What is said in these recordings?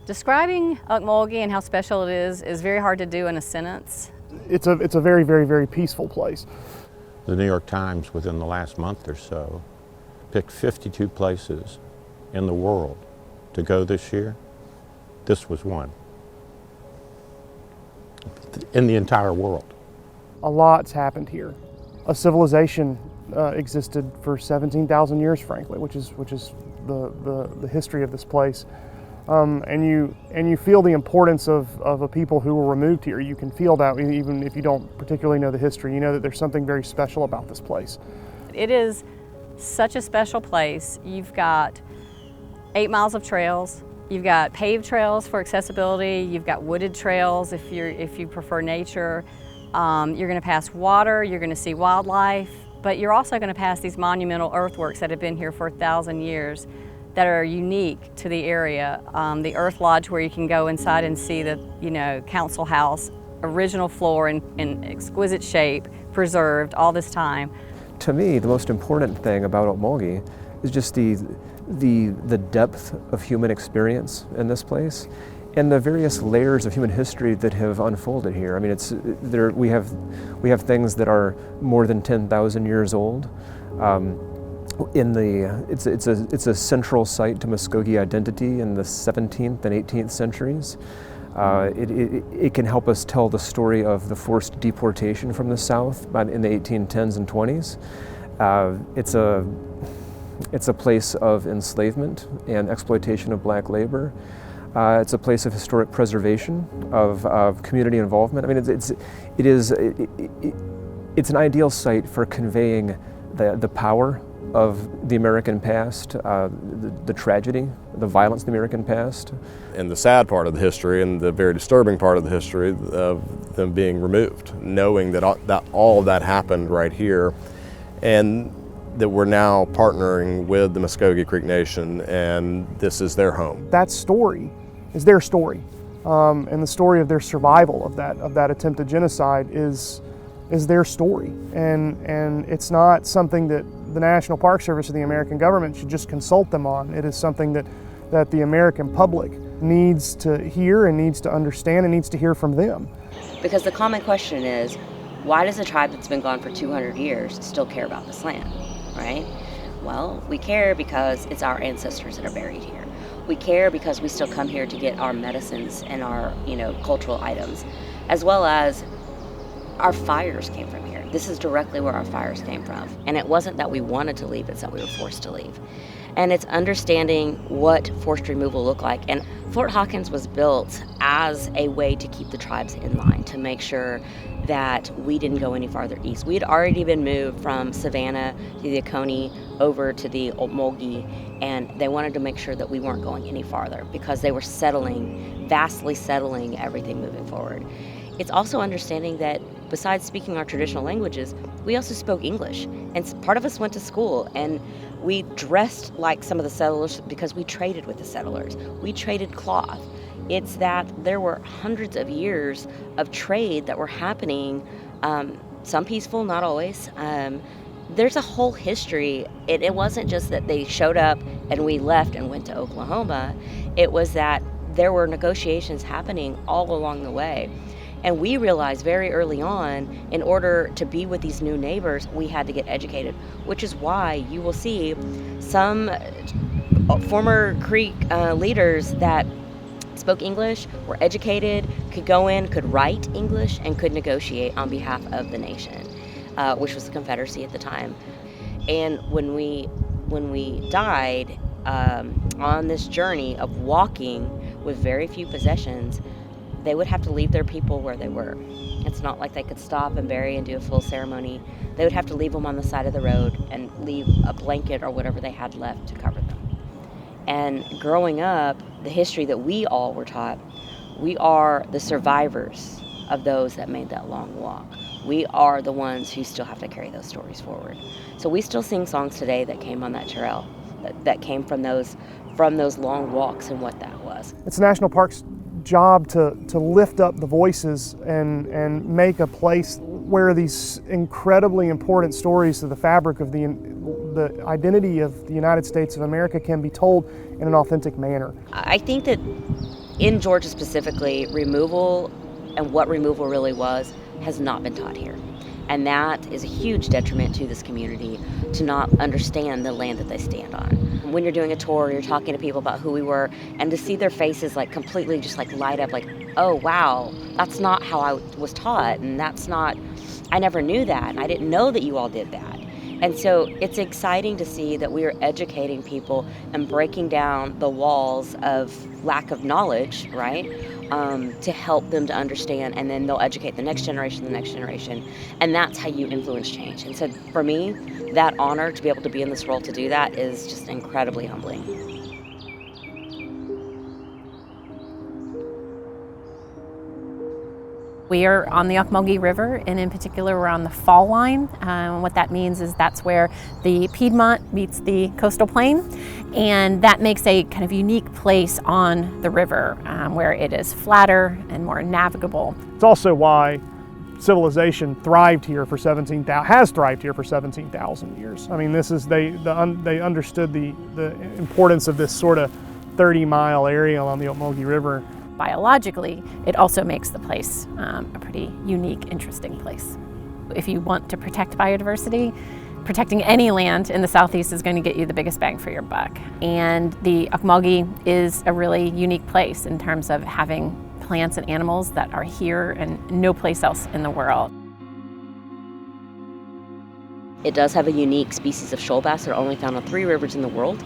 Describing Ocmulgee and how special it is very hard to do in a sentence. It's a very, very, very peaceful place. The New York Times, within the last month or so, picked 52 places in the world to go this year. This was one. In the entire world. A lot's happened here. A civilization existed for 17,000 years, frankly, which is the history of this place. And you feel the importance of a people who were removed here. You can feel that even if you don't particularly know the history. You know that there's something very special about this place. It is such a special place. You've got 8 miles of trails. You've got paved trails for accessibility. You've got wooded trails if you prefer nature. You're going to pass water. You're going to see wildlife. But you're also going to pass these monumental earthworks that have been here for 1,000 years that are unique to the area. The Earth Lodge, where you can go inside and see the council house, original floor in exquisite shape, preserved all this time. To me, the most important thing about Ocmulgee is just the depth of human experience in this place and the various layers of human history that have unfolded here. I mean, we have things that are more than 10,000 years old. It's a central site to Muscogee identity in the 17th and 18th centuries. It can help us tell the story of the forced deportation from the South in the 1810s and 20s. It's a place of enslavement and exploitation of black labor. It's a place of historic preservation, of community involvement. I mean, it's an ideal site for conveying the power of the American past, the tragedy, the violence of the American past. And the sad part of the history and the very disturbing part of the history of them being removed, knowing that all of that happened right here, and that we're now partnering with the Muscogee Creek Nation, and this is their home. That story is their story, and the story of their survival of that attempted genocide is their story, and it's not something that the National Park Service or the American government should just consult them on. It is something that the American public needs to hear and needs to understand and needs to hear from them. Because the common question is, why does a tribe that's been gone for 200 years still care about this land, right? Well, we care because it's our ancestors that are buried here. We care because we still come here to get our medicines and our, cultural items, as well as our fires came from here. This is directly where our fires came from. And it wasn't that we wanted to leave, it's that we were forced to leave. And it's understanding what forced removal looked like. And Fort Hawkins was built as a way to keep the tribes in line, to make sure that we didn't go any farther east. We had already been moved from Savannah to the Oconee over to the Ocmulgee, and they wanted to make sure that we weren't going any farther because they were vastly settling everything moving forward. It's also understanding that besides speaking our traditional languages, we also spoke English. And part of us went to school, and we dressed like some of the settlers because we traded with the settlers. We traded cloth. It's that there were hundreds of years of trade that were happening, some peaceful, not always. There's a whole history. It wasn't just that they showed up and we left and went to Oklahoma. It was that there were negotiations happening all along the way. And we realized very early on, in order to be with these new neighbors, we had to get educated, which is why you will see some former Creek leaders that spoke English, were educated, could go in, could write English, and could negotiate on behalf of the nation, which was the Confederacy at the time. And when we died on this journey of walking with very few possessions, they would have to leave their people where they were. It's not like they could stop and bury and do a full ceremony. They would have to leave them on the side of the road and leave a blanket or whatever they had left to cover them. And growing up, the history that we all were taught, we are the survivors of those that made that long walk. We are the ones who still have to carry those stories forward. So we still sing songs today that came on that trail, that came from those long walks and what that was. It's National Park's job to lift up the voices and make a place where these incredibly important stories of the fabric of the identity of the United States of America can be told in an authentic manner. I think that in Georgia specifically, removal and what removal really was has not been taught here. And that is a huge detriment to this community, to not understand the land that they stand on. When you're doing a tour, you're talking to people about who we were, and to see their faces like completely just like light up, like, oh wow, that's not how I was taught, and that's not, I never knew that, and I didn't know that you all did that. And so it's exciting to see that we are educating people and breaking down the walls of lack of knowledge, right? To help them to understand, and then they'll educate the next generation, and that's how you influence change. And so for me, that honor to be able to be in this role to do that is just incredibly humbling. We are on the Ocmulgee River, and in particular we're on the fall line. What that means is that's where the Piedmont meets the coastal plain, and that makes a kind of unique place on the river where it is flatter and more navigable. It's also why civilization thrived here for 17,000 years. I mean, this is they understood the importance of this sort of 30-mile area along the Ocmulgee River. Biologically, it also makes the place a pretty unique, interesting place. If you want to protect biodiversity, protecting any land in the Southeast is going to get you the biggest bang for your buck. And the Ocmulgee is a really unique place in terms of having plants and animals that are here and no place else in the world. It does have a unique species of shoal bass that are only found on 3 rivers in the world.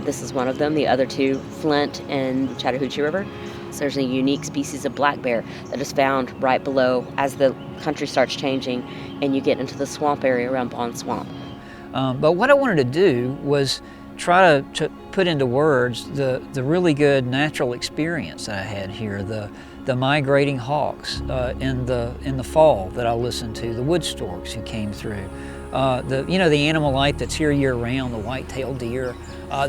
This is one of them, the other 2, Flint and Chattahoochee River. So there's a unique species of black bear that is found right below as the country starts changing and you get into the swamp area around Pond Swamp. But what I wanted to do was try to put into words the really good natural experience that I had here, the migrating hawks in the fall that I listened to, the wood storks who came through, the animal life that's here year round, the white-tailed deer,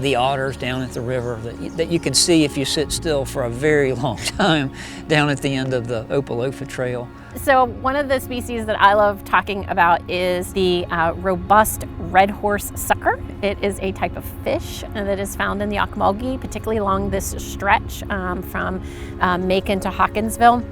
the otters down at the river that you can see if you sit still for a very long time down at the end of the Opalofa Trail. So one of the species that I love talking about is the robust red horse sucker. It is a type of fish that is found in the Ocmulgee, particularly along this stretch from Macon to Hawkinsville.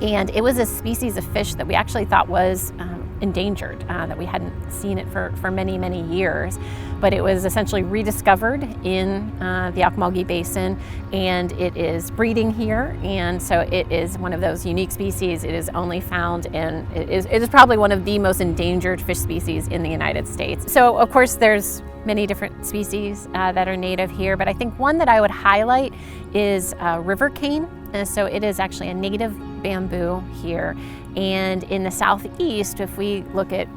And it was a species of fish that we actually thought was endangered, that we hadn't seen it for many, many years. But it was essentially rediscovered in the Ocmulgee Basin, and it is breeding here. And so it is one of those unique species. It is only found in, it is probably one of the most endangered fish species in the United States. So of course there's many different species that are native here, but I think one that I would highlight is river cane. So it is actually a native bamboo here. And in the southeast, if we look at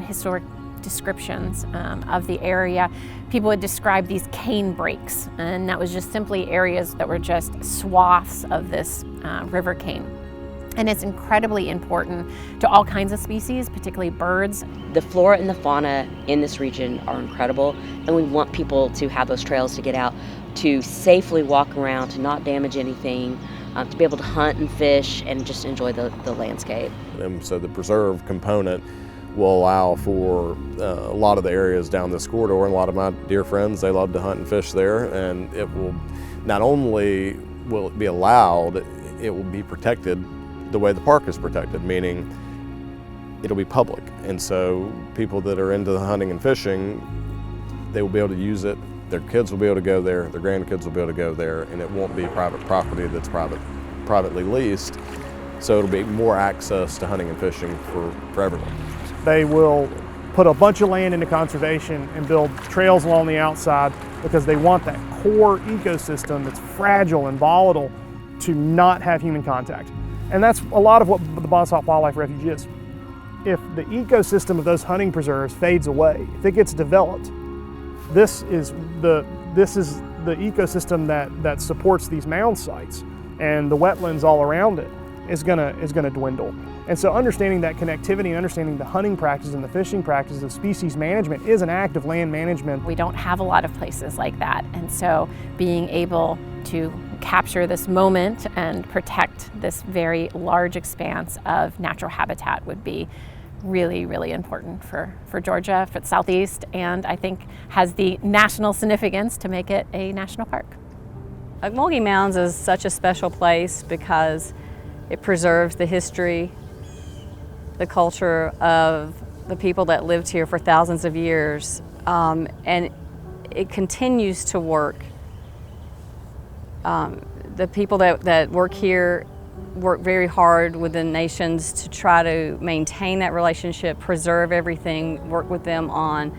historic descriptions of the area, people would describe these cane breaks, and that was just simply areas that were just swaths of this river cane. And it's incredibly important to all kinds of species, particularly birds. The flora and the fauna in this region are incredible, and we want people to have those trails to get out, to safely walk around, to not damage anything, to be able to hunt and fish and just enjoy the landscape. And so the preserve component will allow for a lot of the areas down this corridor, and a lot of my dear friends, they love to hunt and fish there, and it will not only will it be allowed, it will be protected the way the park is protected, meaning it'll be public. And so people that are into the hunting and fishing, they will be able to use it. Their kids will be able to go there, their grandkids will be able to go there, and it won't be private property that's privately leased. So it'll be more access to hunting and fishing for everyone. They will put a bunch of land into conservation and build trails along the outside because they want that core ecosystem that's fragile and volatile to not have human contact. And that's a lot of what the Bonsall Wildlife Refuge is. If the ecosystem of those hunting preserves fades away, if it gets developed, this is the ecosystem that supports these mound sites, and the wetlands all around it is gonna dwindle. And so understanding that connectivity and understanding the hunting practices and the fishing practices of species management is an act of land management. We don't have a lot of places like that, and so being able to capture this moment and protect this very large expanse of natural habitat would be really, really important for Georgia, for the Southeast, and I think has the national significance to make it a national park. Ocmulgee Mounds is such a special place because it preserves the history, the culture of the people that lived here for thousands of years, and it continues to work. The people that work here work very hard with the nations to try to maintain that relationship, preserve everything, work with them on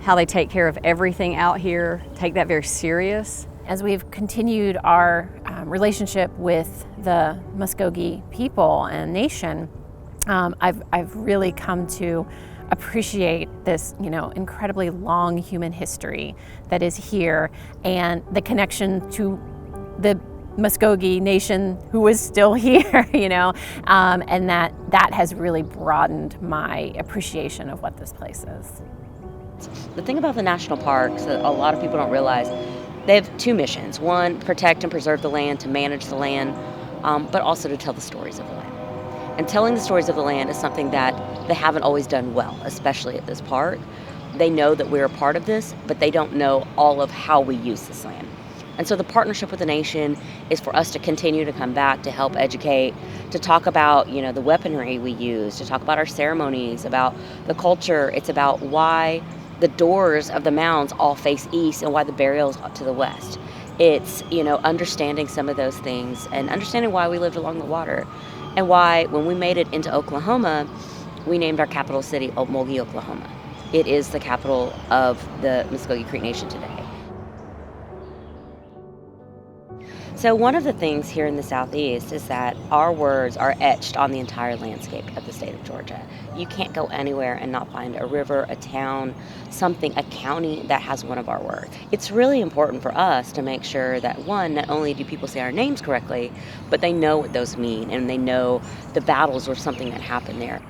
how they take care of everything out here, take that very serious. As we've continued our relationship with the Muscogee people and nation, I've really come to appreciate this, incredibly long human history that is here, and the connection to the Muscogee nation who is still here, and that has really broadened my appreciation of what this place is. The thing about the national parks that a lot of people don't realize, they have two missions. One, protect and preserve the land, to manage the land, but also to tell the stories of the land. And telling the stories of the land is something that they haven't always done well, especially at this park. They know that we're a part of this, but they don't know all of how we use this land. And so the partnership with the nation is for us to continue to come back, to help educate, to talk about, the weaponry we use, to talk about our ceremonies, about the culture. It's about why the doors of the mounds all face east and why the burials to the west. It's, understanding some of those things and understanding why we lived along the water and why when we made it into Oklahoma, we named our capital city Ocmulgee, Oklahoma. It is the capital of the Muscogee Creek Nation today. So one of the things here in the Southeast is that our words are etched on the entire landscape of the state of Georgia. You can't go anywhere and not find a river, a town, something, a county that has one of our words. It's really important for us to make sure that, one, not only do people say our names correctly, but they know what those mean and they know the battles or something that happened there.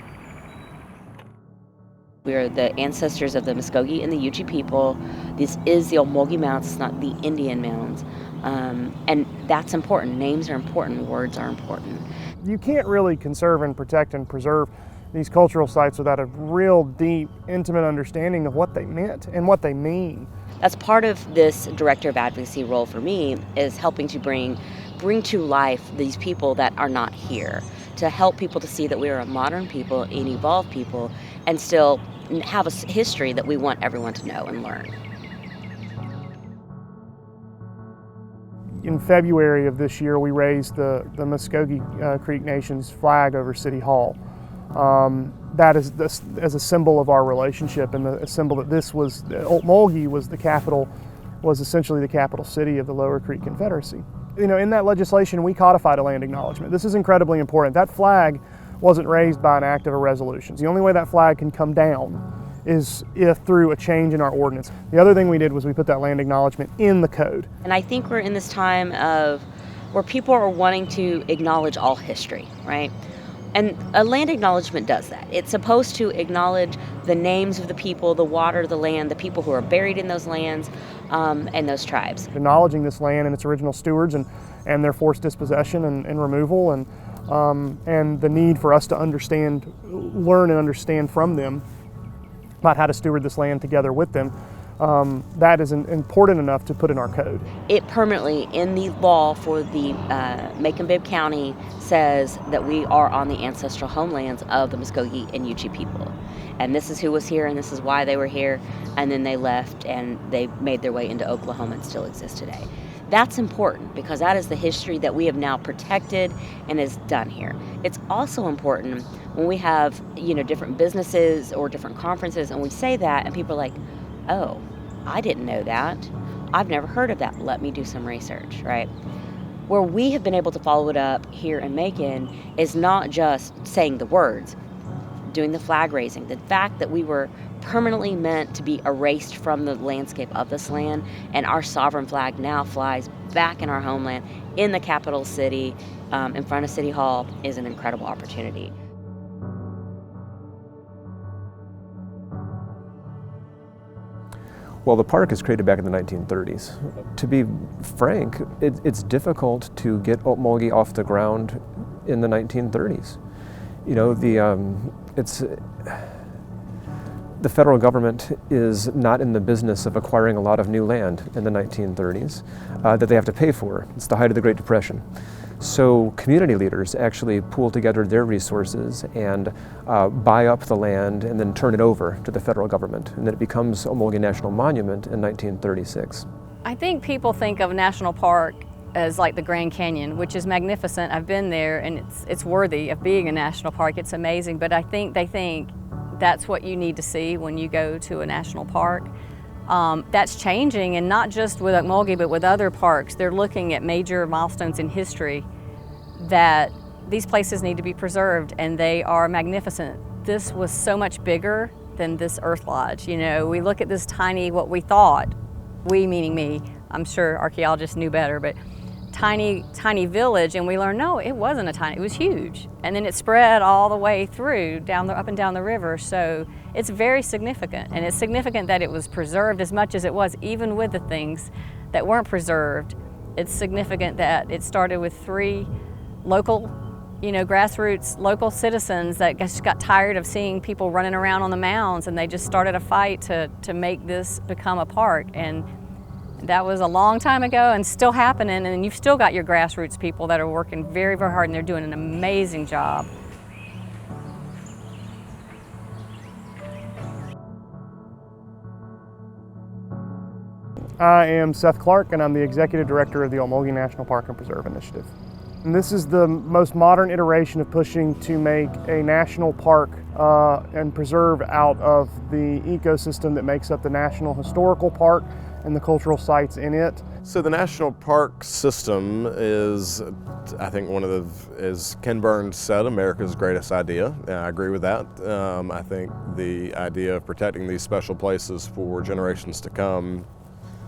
We are the ancestors of the Muscogee and the Ute people. This is the Ocmulgee Mounds, it's not the Indian Mounds. And that's important. Names are important, words are important. You can't really conserve and protect and preserve these cultural sites without a real deep, intimate understanding of what they meant and what they mean. That's part of this director of advocacy role for me, is helping to bring to life these people that are not here, to help people to see that we are a modern people, an evolved people, and still have a history that we want everyone to know and learn. In February of this year, we raised the Muscogee Creek Nation's flag over City Hall. That is as a symbol of our relationship and a symbol that Ocmulgee was essentially the capital city of the Lower Creek Confederacy. In that legislation, we codified a land acknowledgement. This is incredibly important. That flag wasn't raised by an act of a resolution. The only way that flag can come down is if through a change in our ordinance. The other thing we did was we put that land acknowledgement in the code. And I think we're in this time of where people are wanting to acknowledge all history, right? And a land acknowledgement does that. It's supposed to acknowledge the names of the people, the water, the land, the people who are buried in those lands, and those tribes. Acknowledging this land and its original stewards and their forced dispossession and removal and the need for us to learn and understand from them about how to steward this land together with them, that is important enough to put in our code. It permanently, in the law for the Macon-Bibb County, says that we are on the ancestral homelands of the Muscogee and Ute people. And this is who was here and this is why they were here, and then they left and they made their way into Oklahoma and still exist today. That's important because that is the history that we have now protected and is done here. It's also important when we have, different businesses or different conferences and we say that and people are like, oh, I didn't know that. I've never heard of that. Let me do some research, right? Where we have been able to follow it up here in Macon is not just saying the words, doing the flag raising, the fact that we were permanently meant to be erased from the landscape of this land, and our sovereign flag now flies back in our homeland in the capital city in front of City Hall is an incredible opportunity. Well, the park was created back in the 1930s. To be frank, it's difficult to get Ocmulgee off the ground in the 1930s. The federal government is not in the business of acquiring a lot of new land in the 1930s that they have to pay for. It's the height of the Great Depression. So community leaders actually pool together their resources and buy up the land and then turn it over to the federal government. And then it becomes Ocmulgee National Monument in 1936. I think people think of a national park as like the Grand Canyon, which is magnificent. I've been there and it's worthy of being a national park. It's amazing, but I think they think that's what you need to see when you go to a national park. That's changing, and not just with Ocmulgee, but with other parks. They're looking at major milestones in history that these places need to be preserved, and they are magnificent. This was so much bigger than this Earth Lodge. You know, we look at this tiny, what we thought, we meaning me, I'm sure archaeologists knew better, but tiny village, and we learned, no, it wasn't a tiny, it was huge. And then it spread all the way through, up and down the river, so it's very significant. And it's significant that it was preserved as much as it was, even with the things that weren't preserved. It's significant that it started with 3 local, grassroots, local citizens that just got tired of seeing people running around on the mounds, and they just started a fight to make this become a park. And that was a long time ago and still happening, and you've still got your grassroots people that are working very, very hard, and they're doing an amazing job. I am Seth Clark, and I'm the Executive Director of the Ocmulgee National Park and Preserve Initiative. And this is the most modern iteration of pushing to make a national park and preserve out of the ecosystem that makes up the National Historical Park and the cultural sites in it. So the national park system is, I think, as Ken Burns said, America's greatest idea. And I agree with that. I think the idea of protecting these special places for generations to come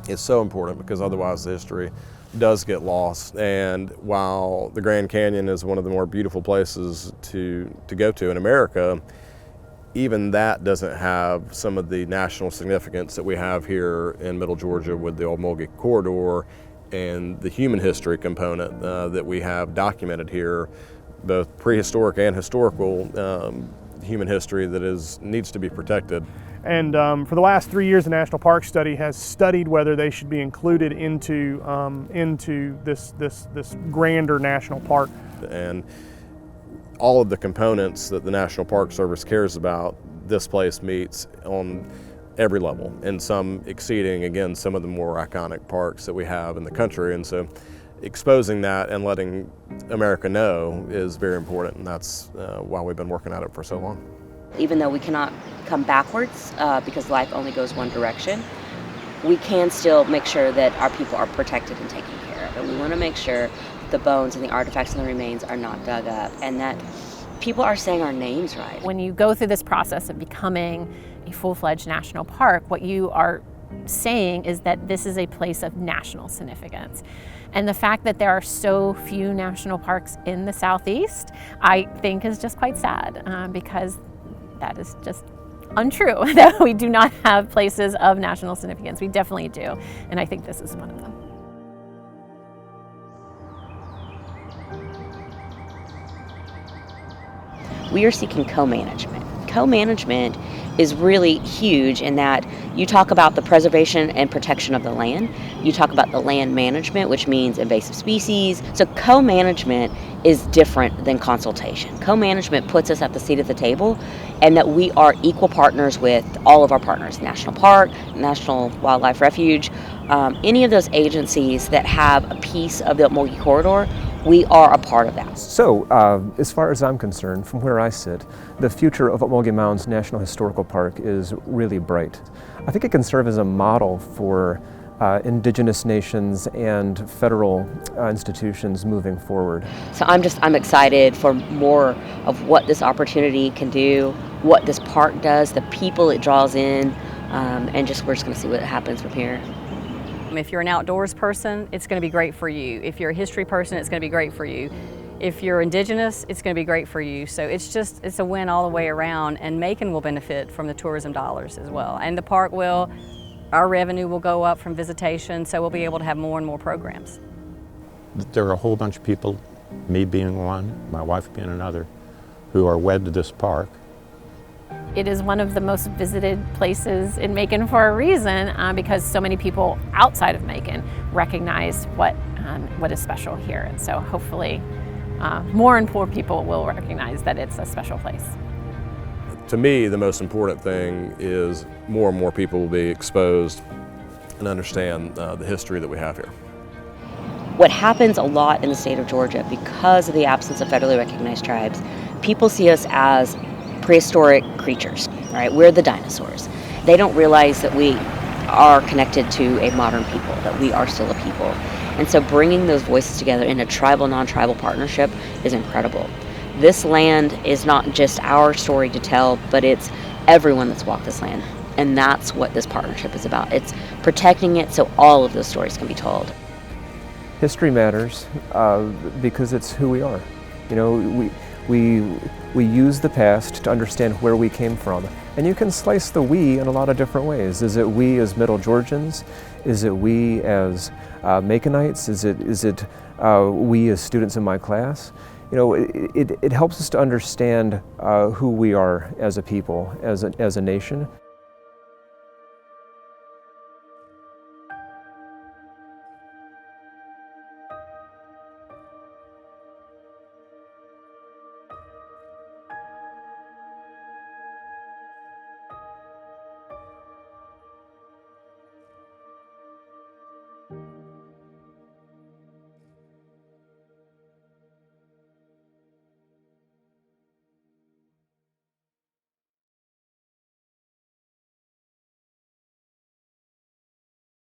is so important, because otherwise the history does get lost. And while the Grand Canyon is one of the more beautiful places to go to in America, even that doesn't have some of the national significance that we have here in Middle Georgia with the Ocmulgee corridor and the human history component that we have documented here, both prehistoric and historical human history that needs to be protected. And for the last 3 years, the National Park Study has studied whether they should be included into this grander national park. And all of the components that the National Park Service cares about, this place meets on every level, and some exceeding, again, some of the more iconic parks that we have in the country. And so exposing that and letting America know is very important, and that's why we've been working at it for so long. Even though we cannot come backwards because life only goes one direction, we can still make sure that our people are protected and taken care of. And we want to make sure the bones and the artifacts and the remains are not dug up, and that people are saying our names right. When you go through this process of becoming a full-fledged national park, what you are saying is that this is a place of national significance. And the fact that there are so few national parks in the Southeast, I think is just quite sad, because that is just untrue, that we do not have places of national significance. We definitely do, and I think this is one of them. We are seeking co-management. Co-management is really huge in that you talk about the preservation and protection of the land. You talk about the land management, which means invasive species. So co-management is different than consultation. Co-management puts us at the seat of the table, and that we are equal partners with all of our partners, National Park, National Wildlife Refuge, any of those agencies that have a piece of the Ocmulgee corridor. We are a part of that. So, as far as I'm concerned, from where I sit, the future of Ocmulgee Mounds National Historical Park is really bright. I think it can serve as a model for indigenous nations and federal institutions moving forward. So I'm excited for more of what this opportunity can do, what this park does, the people it draws in, and we're just going to see what happens from here. If you're an outdoors person, it's going to be great for you. If you're a history person, it's going to be great for you. If you're indigenous, it's going to be great for you. So it's a win all the way around, and Macon will benefit from the tourism dollars as well. And the park will, our revenue will go up from visitation, so we'll be able to have more and more programs. There are a whole bunch of people, me being one, my wife being another, who are wed to this park. It is one of the most visited places in Macon for a reason, because so many people outside of Macon recognize what is special here. And so hopefully more and more people will recognize that it's a special place. To me, the most important thing is more and more people will be exposed and understand the history that we have here. What happens a lot in the state of Georgia, because of the absence of federally recognized tribes, people see us as prehistoric creatures, right? We're the dinosaurs. They don't realize that we are connected to a modern people, that we are still a people. And so bringing those voices together in a tribal, non-tribal partnership is incredible. This land is not just our story to tell, but it's everyone that's walked this land. And that's what this partnership is about. It's protecting it so all of those stories can be told. History matters because it's who we are. You know, we use the past to understand where we came from. And you can slice the we in a lot of different ways. Is it we as Middle Georgians? Is it we as Maconites? Is it we as students in my class? You know, it helps us to understand who we are as a people, as a nation,